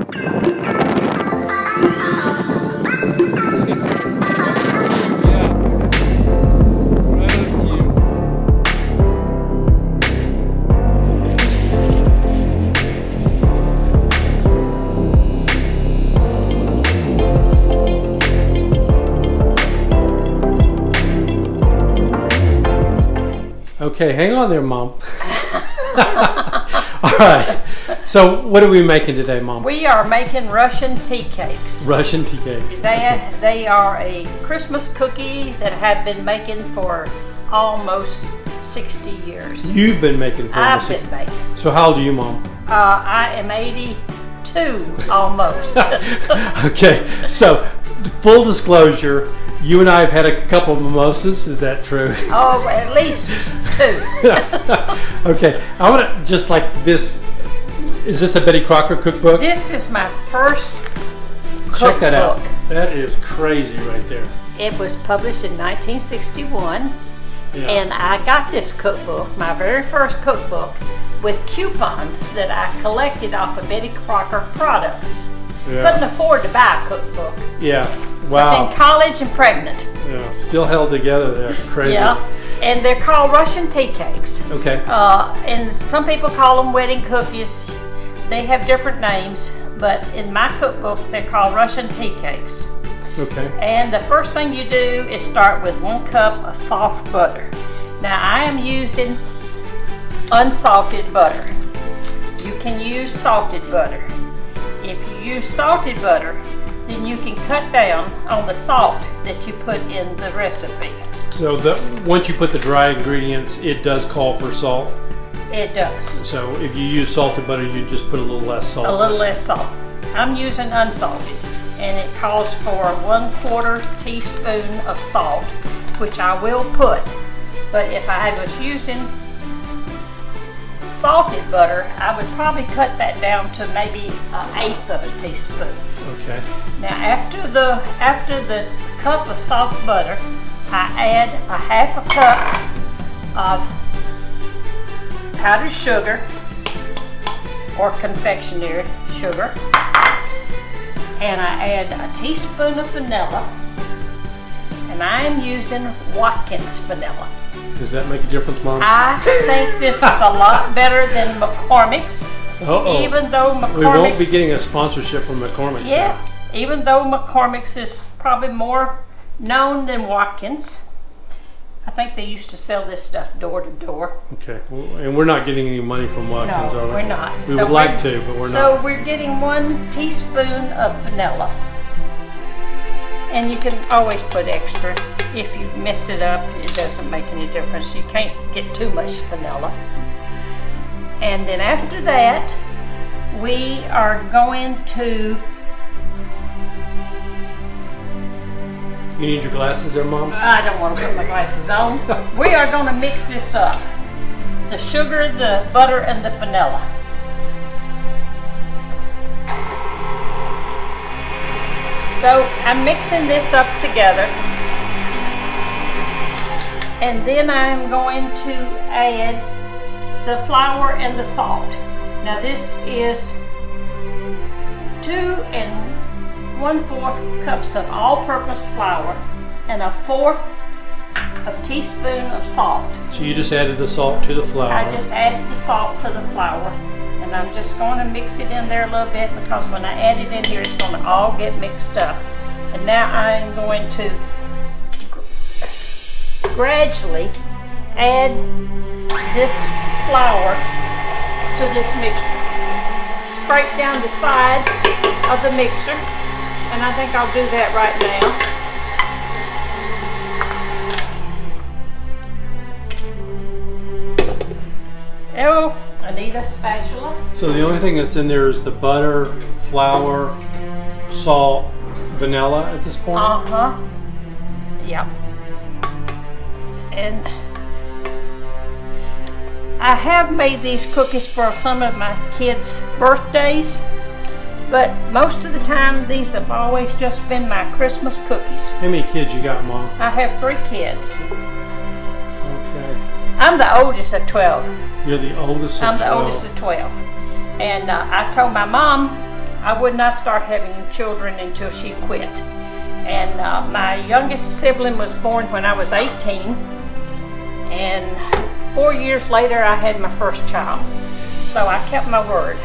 Okay, hang on there, Mom. All right. So, what are we making today, Mom? We are making Russian tea cakes. Russian tea cakes. They are a Christmas cookie that have been making for almost 60 years. You've been making for almost 60 I've been making. So, how old are you, Mom? I am 82, almost. Okay, so full disclosure, you and I have had a couple of mimosas. Is that true? Oh, at least 2. Okay, I want to just like this. Is this a Betty Crocker cookbook? This is my first cookbook. Check that out. That is crazy right there. It was published in 1961, Yeah. and I got this cookbook, my very first cookbook, with coupons that I collected off of Betty Crocker products. Yeah. Couldn't afford to buy a cookbook. Yeah. I Wow. was in college and pregnant. Yeah. Still held together there. Crazy. Yeah. And they're called Russian tea cakes. Okay. And some people call them wedding cookies. They have different names, but in my cookbook, they're called Russian tea cakes. Okay. And the first thing you do is start with 1 cup of soft butter. Now I am using unsalted butter. You can use salted butter. If you use salted butter, then you can cut down on the salt that you put in the recipe. So once you put the dry ingredients, it does call for salt. It does. So if you use salted butter, you just put a little less salt. A little less salt. I'm using unsalted, and it calls for 1/4 teaspoon of salt, which I will put. But if I was using salted butter, I would probably cut that down to maybe 1/8 of a teaspoon. Okay. Now after the cup of soft butter, I add a 1/2 cup of powdered sugar or confectionery sugar, and I add a teaspoon of vanilla, and I am using Watkins vanilla. Does that make a difference, Mom? I think this is a lot better than McCormick's. Uh-oh. Even though McCormick's... We won't be getting a sponsorship from McCormick's. Yeah, even though McCormick's is probably more known than Watkins. I think they used to sell this stuff door to door. Okay, well, and we're not getting any money from Watkins, No, are we? we're not. We would like to, but we're not. So we're getting 1 teaspoon of vanilla. And you can always put extra. If you mess it up, it doesn't make any difference. You can't get too much vanilla. And then after that, we are going to... You need your glasses there, Mom? I don't want to put my glasses on. We are going to mix this up. The sugar, the butter, and the vanilla. So I'm mixing this up together. And then I'm going to add the flour and the salt. Now this is 2 1/4 cups of all-purpose flour and a 1/4 of teaspoon of salt. So you just added the salt to the flour. I just added the salt to the flour, and I'm just going to mix it in there a little bit because when I add it in here, it's going to all get mixed up. And now I'm going to gradually add this flour to this mixture. Break down the sides of the mixer, and I think I'll do that right now. Oh, I need a spatula. So the only thing that's in there is the butter, flour, salt, vanilla at this point? Uh-huh. Yep. And I have made these cookies for some of my kids' birthdays, but most of the time these have always just been my Christmas cookies. How many kids you got, Mom? I have 3 kids. Okay. I'm the oldest of 12. You're the oldest of 12? I'm the oldest of 12. And I told my mom I would not start having children until she quit. And my youngest sibling was born when I was 18, and 4 years later I had my first child. So I kept my word.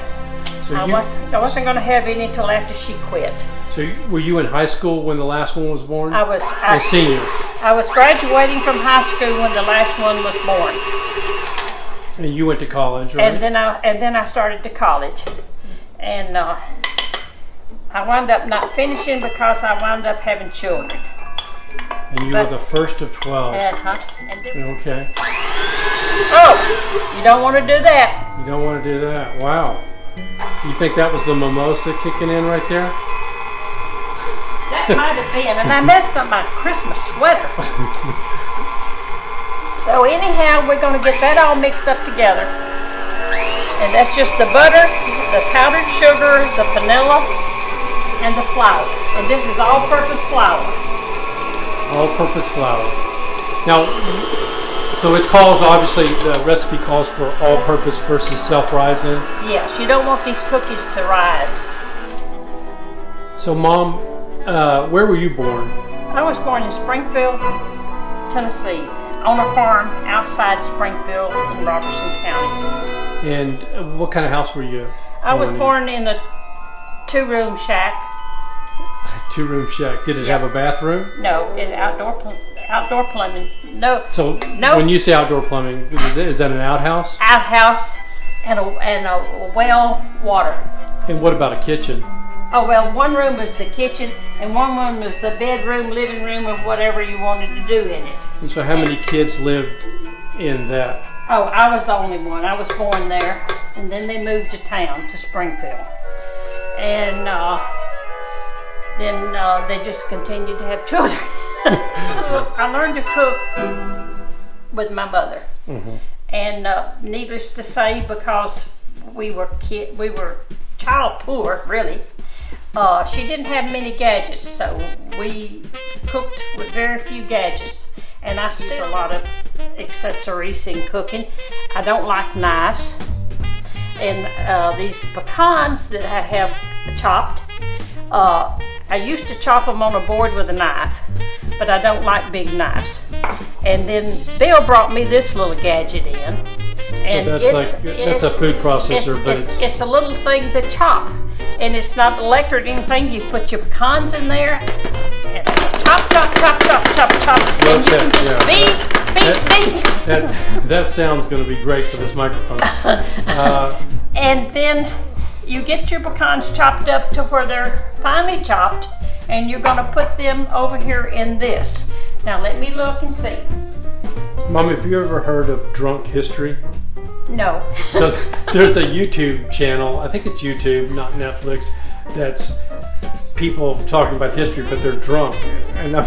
So I wasn't going to have any until after she quit. So were you in high school when the last one was born? I was a senior. I was graduating from high school when the last one was born. And you went to college, right? And then I started to college, and I wound up not finishing because I wound up having children. And you were the first of 12. Okay. Oh, you don't want to do that. You don't want to do that. Wow. You think that was the mimosa kicking in right there? That might have been, and I messed up my Christmas sweater. So anyhow, we're going to get that all mixed up together. And that's just the butter, the powdered sugar, the vanilla, and the flour. And this is all-purpose flour. All-purpose flour. Now, so it calls, obviously, the recipe calls for all-purpose versus self-rising. Yes, you don't want these cookies to rise. So, Mom, where were you born? I was born in Springfield, Tennessee, on a farm outside Springfield in Robertson County. And what kind of house were you? I was born in a two-room shack. Two-room shack. Did it have a bathroom? No, outdoor plumbing. No. So no. When you say outdoor plumbing, is that an outhouse? Outhouse and a well water. And what about a kitchen? Oh, well, one room was the kitchen, and one room was the bedroom, living room, or whatever you wanted to do in it. And so how many kids lived in that? Oh, I was the only one. I was born there, and then they moved to town, to Springfield. And then they just continued to have children. I learned to cook with my mother. Mm-hmm. And needless to say, because we were child poor, really, she didn't have many gadgets, so we cooked with very few gadgets. And I still a lot of accessories in cooking. I don't like knives. And these pecans that I have chopped, I used to chop them on a board with a knife, but I don't like big knives. And then Bill brought me this little gadget in. And so that's a food processor, but it's a little thing to chop. And it's not electric or anything. You put your pecans in there and chop, chop, chop, chop, chop, chop. And you can just beat. That sounds going to be great for this microphone. And then you get your pecans chopped up to where they're finely chopped, and you're going to put them over here in this. Now let me look and see. Mom, have you ever heard of Drunk History? No. So there's a YouTube channel, I think it's YouTube, not Netflix, that's people talking about history, but they're drunk. And I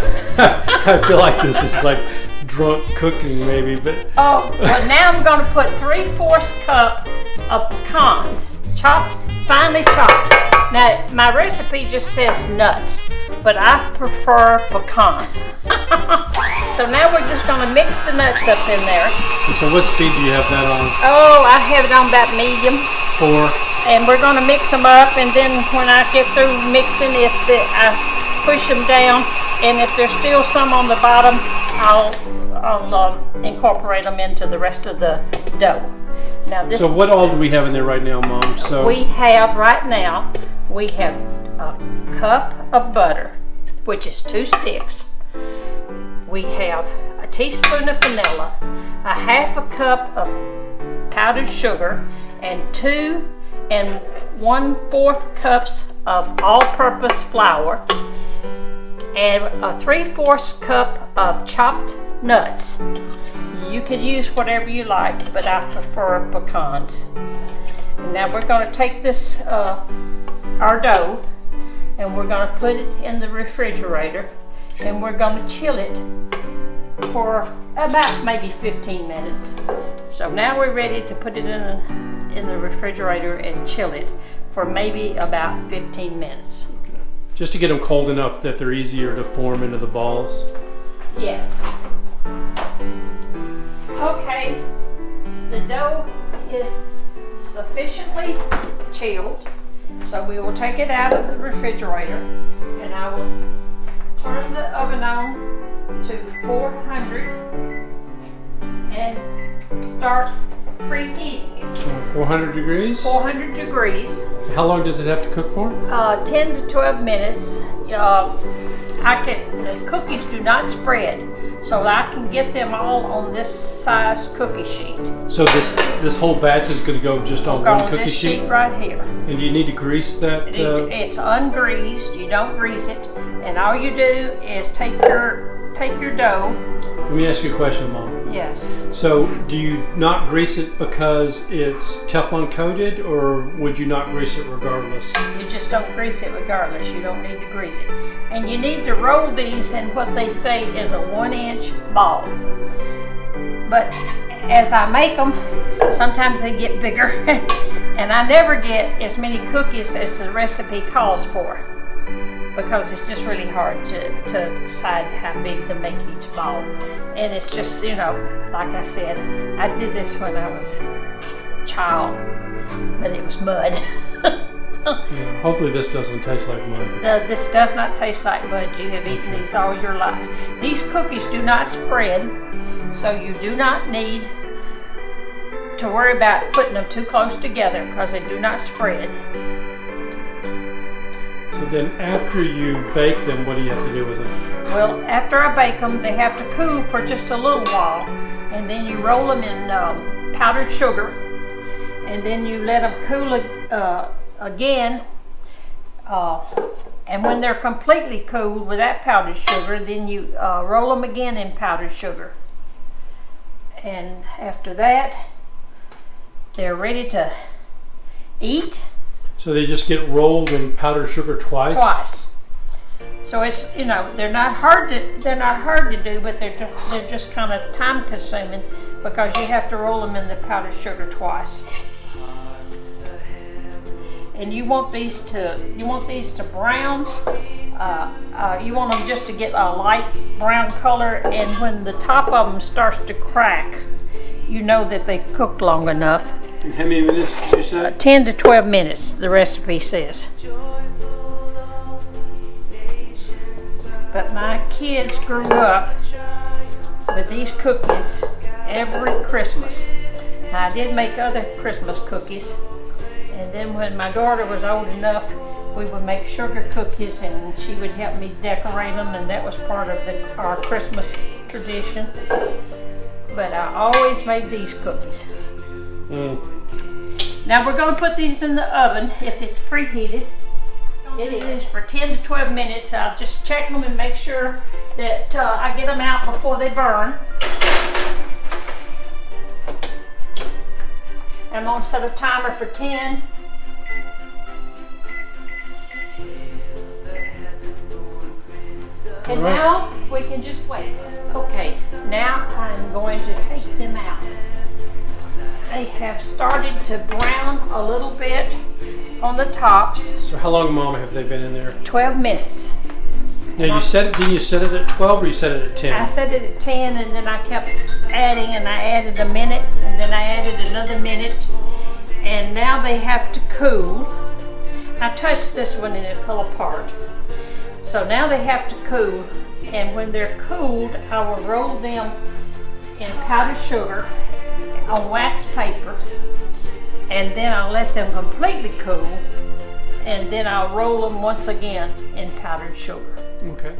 feel like this is like drunk cooking maybe, but... Oh, well now I'm going to put 3/4 cup of pecans, chopped, finely chopped. Now my recipe just says nuts, but I prefer pecans. So now we're just going to mix the nuts up in there. And so what speed do you have that on? Oh, I have it on about medium. 4. And we're going to mix them up, and then when I get through mixing, I push them down, and if there's still some on the bottom, I'll incorporate them into the rest of the dough. Now this. So what all do we have in there right now, Mom? So we have right now, we have a cup of butter, which is 2 sticks. We have a teaspoon of vanilla, a 1/2 cup of powdered sugar, and 2 1/4 cups of all-purpose flour, and a 3/4 cup of chopped nuts. You can use whatever you like, but I prefer pecans. And now we're going to take this, our dough, and we're going to put it in the refrigerator, and we're going to chill it for about maybe 15 minutes. So now we're ready to put it in the refrigerator and chill it for maybe about 15 minutes. Okay. Just to get them cold enough that they're easier to form into the balls? Yes. Okay, the dough is sufficiently chilled, So we will take it out of the refrigerator, and I will turn the oven on to 400 and start preheating it. 400 degrees? 400 degrees. How long does it have to cook for? 10 to 12 minutes. The cookies do not spread, so I can get them all on this size cookie sheet. So this whole batch is going to go just on one cookie sheet? Right here. And you need to grease that? It's ungreased. You don't grease it, and all you do is take your dough. Let me ask you a question, Mom. Yes. So do you not grease it because it's Teflon coated, or would you not grease it regardless? You just don't grease it regardless. You don't need to grease it. And you need to roll these in what they say is a 1-inch ball. But as I make them, sometimes they get bigger. And I never get as many cookies as the recipe calls for, because it's just really hard to decide how big to make each ball. And it's just, like I said, I did this when I was a child, but it was mud. Yeah, hopefully this doesn't taste like mud. This does not taste like mud. You have eaten these all your life. These cookies do not spread, so you do not need to worry about putting them too close together because they do not spread. So then after you bake them, what do you have to do with them? Well, after I bake them, they have to cool for just a little while, and then you roll them in powdered sugar, and then you let them cool again, and when they're completely cooled with that powdered sugar, then you roll them again in powdered sugar. And after that, they're ready to eat. So they just get rolled in powdered sugar twice? Twice. So it's, they're not hard to do, but they're just kind of time consuming because you have to roll them in the powdered sugar twice. And you want these to brown. You want them just to get a light brown color, and when the top of them starts to crack, you know that they cooked long enough. And how many minutes did you say? 10 to 12 minutes, the recipe says. But my kids grew up with these cookies every Christmas. Now, I did make other Christmas cookies, and then when my daughter was old enough, we would make sugar cookies, and she would help me decorate them, and that was part of our Christmas tradition. But I always made these cookies. Now we're going to put these in the oven if it's preheated. It is for 10 to 12 minutes. I'll just check them and make sure that I get them out before they burn. I'm going to set a timer for 10. And now we can just wait. Okay, now I'm going to take them out. They have started to brown a little bit on the tops. So how long, Mom, have they been in there? 12 minutes. Now did you set it at 12 or you set it at 10? I set it at 10, and then I kept adding, and I added a minute, and then I added another minute, and now they have to cool. I touched this one and it fell apart. So now they have to cool, and when they're cooled, I will roll them in powdered sugar on wax paper, and then I'll let them completely cool, and then I'll roll them once again in powdered sugar. Okay.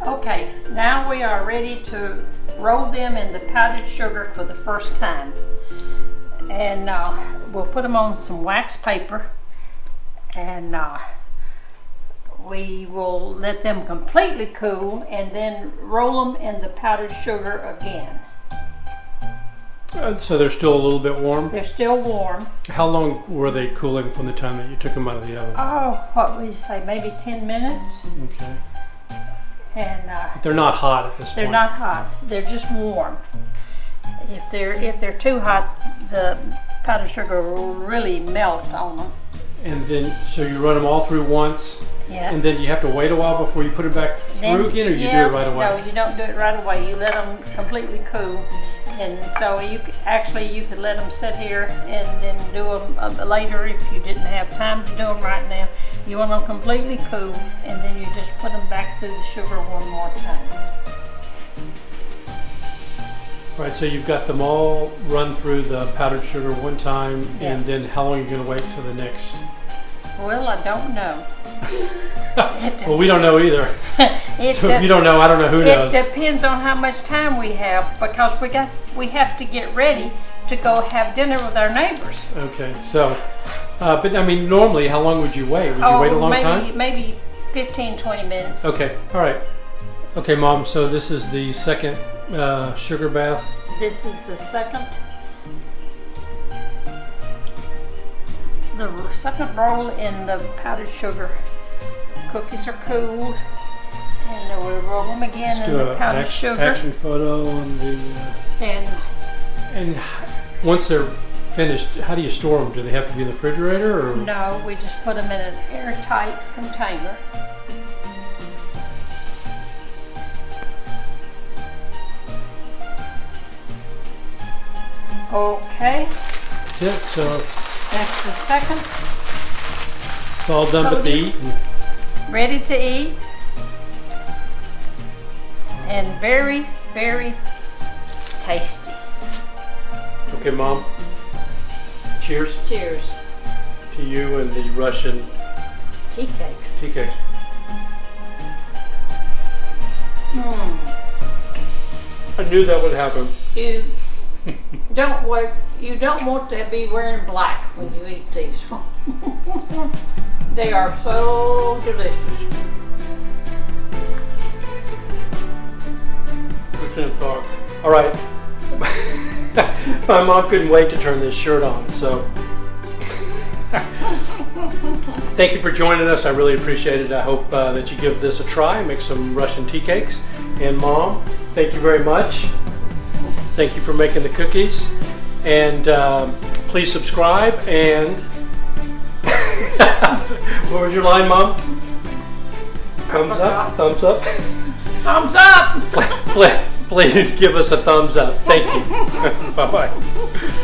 Okay, now we are ready to roll them in the powdered sugar for the first time. And we'll put them on some wax paper, and we will let them completely cool, and then roll them in the powdered sugar again. So they're still a little bit warm? They're still warm. How long were they cooling from the time that you took them out of the oven? Oh, what would you say, maybe 10 minutes? Okay. And they're not hot at this point? They're not hot. They're just warm. If they're too hot, the powdered sugar will really melt on them. And then, so you run them all through once? Yes. And then you have to wait a while before you put it back through again, or you do it right away? No, you don't do it right away. You let them completely cool. And so you could let them sit here and then do them later if you didn't have time to do them right now. You want them completely cool, and then you just put them back through the sugar one more time. Right, so you've got them all run through the powdered sugar one time, Yes. and then how long are you going to wait till the next? Well, I don't know. Well, we don't know either. So if you don't know, I don't know who It knows. depends on how much time we have, because we have to get ready to go have dinner with our neighbors. Okay, so, but I mean, normally, how long would you wait? Would you wait a long time? Maybe 15, 20 minutes. Okay, all right. Okay, Mom, so this is the second sugar bath. This is the second roll in the powdered sugar. Cookies are cooled, and then we'll roll them again Let's in do the an powdered sugar. action photo on the. And Once they're finished, how do you store them? Do they have to be in the refrigerator, or? no, we just put them in an airtight container. Okay, That's it. So that's the second. it's all done but the eating. Ready to eat. And very, very tasty. Okay, Mom. Cheers Cheers. to you and the Russian Tea cakes. tea cakes. I knew that would happen. You don't want to be wearing black when you eat these. They are so delicious. All right. My mom couldn't wait to turn this shirt on, so thank you for joining us. I really appreciate it. I hope that you give this a try, make some Russian tea cakes. And Mom, thank you very much. Thank you for making the cookies. And please subscribe. And what was your line, Mom? Thumbs up? Thumbs up? Thumbs up! Please give us a thumbs up. Thank you. Bye-bye.